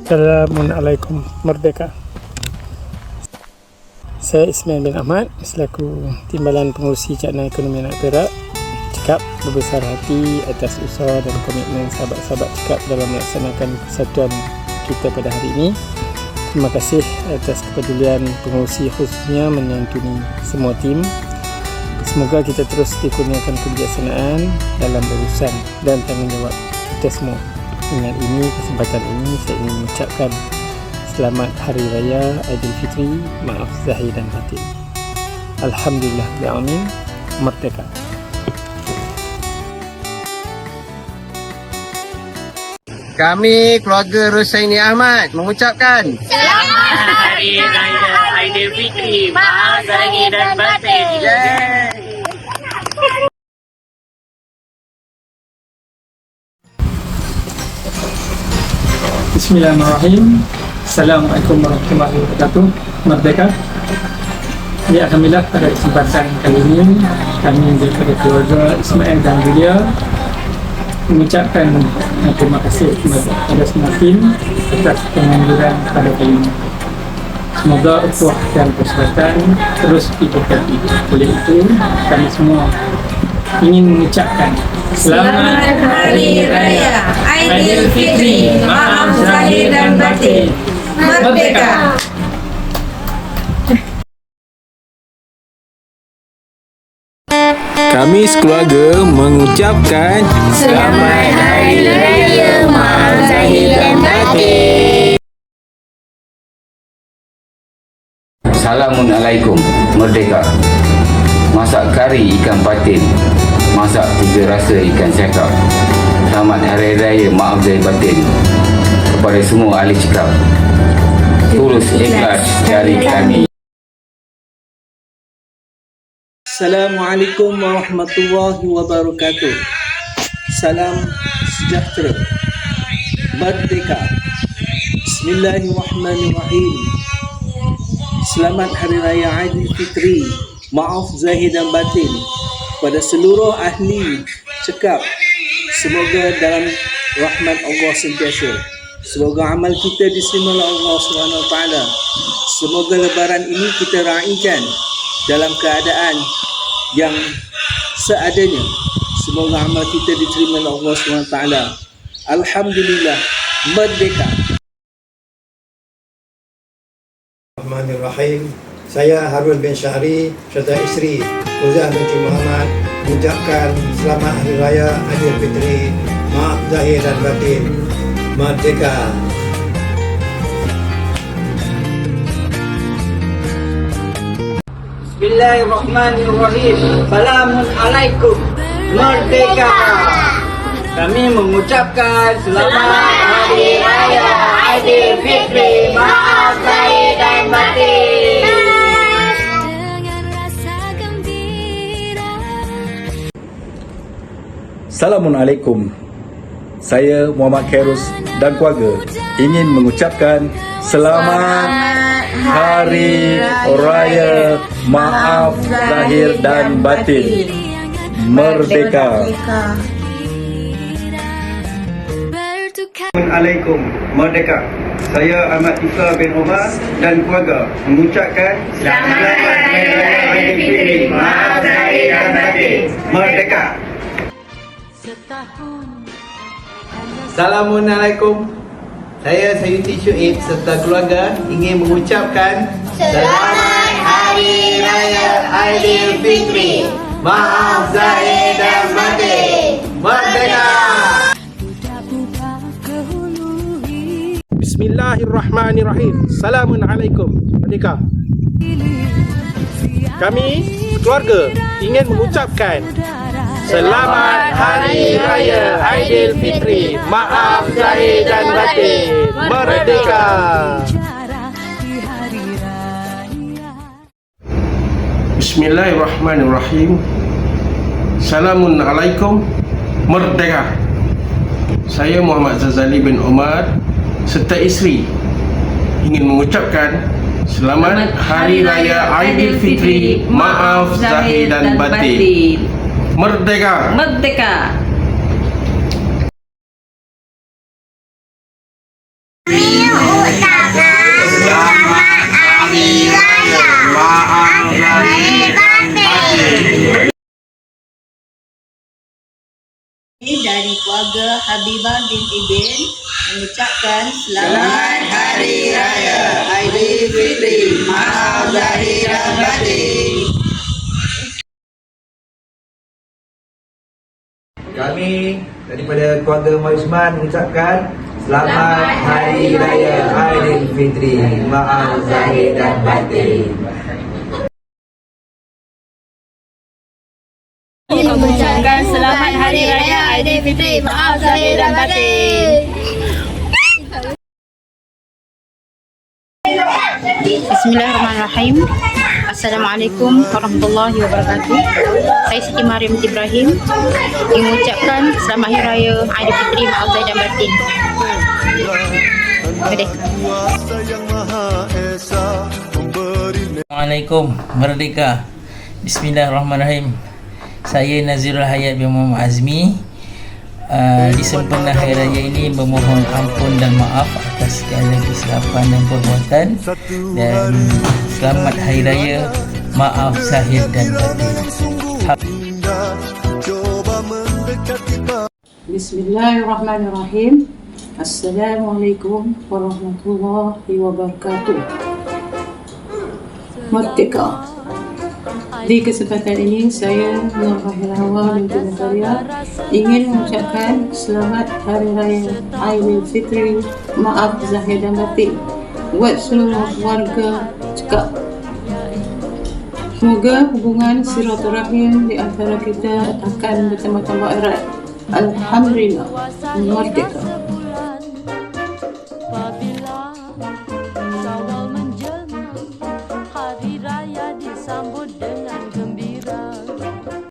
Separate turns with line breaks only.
Assalamualaikum Merdeka. Saya Ismail bin Ahmad selaku Timbalan Pengurusi Cadangan Ekonomi Anak Perak cakap berbesar hati atas usaha dan komitmen sahabat-sahabat cakap dalam melaksanakan persatuan kita pada hari ini. Terima kasih atas kepedulian pengurusi khususnya menyantuni semua tim. Semoga kita terus dikurniakan kebijaksanaan dalam berurusan dan tanggungjawab kita semua. Dengan ini, kesempatan ini saya ingin mengucapkan selamat Hari Raya Aidilfitri, maaf zahir dan batin. Alhamdulillah bi'amin, merdeka.
Kami keluarga Rosaini Ahmad mengucapkan
Selamat Hari Raya Aidilfitri, maaf zahir dan batin.
Bismillahirrahmanirrahim. Assalamualaikum warahmatullahi wabarakatuh. Merdeka. Ya, alhamdulillah pada kesempatan kali ini kami daripada keluarga Ismail dan Julia mengucapkan terima kasih kepada semua tim atas penganjuran pada kali ini. Semoga ukhuwah dan persatuan terus diberkati. Oleh itu, kami semua ingin mengucapkan Selamat Hari Raya Aidilfitri, maaf zahir dan batin. Merdeka.
Kami sekeluarga mengucapkan Selamat Hari Raya, maaf zahir dan batin.
Assalamualaikum Merdeka. Masak kari ikan patin, masak 3 rasa ikan cakap. Selamat Hari Raya, maaf zahir batin kepada semua ahli cakap. Tulus ikhlas dari kami.
Assalamualaikum warahmatullahi wabarakatuh. Salam sejahtera. Merdeka. Bismillahirrahmanirrahim. Selamat Hari Raya Aidilfitri, maaf zahir dan batin pada seluruh ahli cakap. Semoga dalam rahmat Allah sentiasa. Semoga amal kita diterima oleh Allah SWT. Semoga lebaran ini kita raikan dalam keadaan yang seadanya. Semoga amal kita diterima oleh Allah SWT. Alhamdulillah, merdeka.
Bismillahirrahmanirrahim. Saya Harun bin Syahri serta isteri Uzah binti Muhammad mengucapkan Selamat Hari Raya Aidilfitri, maaf zahir dan batin. Merdeka.
Bismillahirrahmanirrahim. Assalamualaikum. Merdeka. Kami mengucapkan Selamat Hari Raya Aidilfitri, maaf zahir dan batin.
Assalamualaikum. Saya Muhammad Khairus dan keluarga ingin mengucapkan Selamat Hari Raya, maaf zahir dan batin. Merdeka.
Assalamualaikum. Merdeka. Saya Ahmad Ika bin Omar dan keluarga mengucapkan Selamat Hari Raya Aidilfitri, maaf zahir dan batin. Merdeka.
Assalamualaikum. Saya Sayyidi Syuib serta keluarga ingin mengucapkan
Selamat Hari Raya Aidilfitri,
maaf zahir dan batin. Merdeka.
Bismillahirrahmanirrahim. Assalamualaikum. Merdeka. Kami keluarga ingin mengucapkan Selamat Hari Raya Aidilfitri, maaf zahir dan batin. Merdeka.
Bismillahirrahmanirrahim. Assalamualaikum. Merdeka. Saya Muhammad Zazali bin Omar serta isteri ingin mengucapkan Selamat Hari Raya Aidilfitri, maaf zahir dan batin. Merdeka.
Merdeka.
dari keluarga Habibah binti Bin mengucapkan Selamat Hari Raya Aidilfitri. Maaf zahir dan batin.
Kami daripada keluarga Mak Usman mengucapkan Selamat Hari Raya Aidilfitri. Maaf zahir dan batin.
Mengucapkan Selamat Hari Raya Aidilfitri. Maaf zahir dan batin.
Bismillahirrahmanirrahim. Assalamualaikum warahmatullahi wabarakatuh. Saya Siti Mariam Ibrahim ingin mengucapkan Selamat Hari Raya Aidilfitri. Maaf zahir dan batin. Merdeka.
Assalamualaikum, Merdeka. Bismillahirrahmanirrahim. Saya Nazirul Hayat bin Muhammad Azmi. Di sempena Hari Raya ini memohon ampun dan maaf atas segala kesilapan dan perbuatan, dan selamat Hari Raya, maaf zahir dan batin.
Bismillahirrahmanirrahim. Assalamualaikum warahmatullahi wabarakatuh. Merdeka. Di kesempatan ini saya Nur Rahilawah binti Natalia ingin mengucapkan Selamat Hari Raya Aidilfitri. Maaf zahir dan batin buat seluruh warga Cekap. Semoga hubungan silaturahim di antara kita akan bertambah-tambah erat. Alhamdulillah. Merdeka.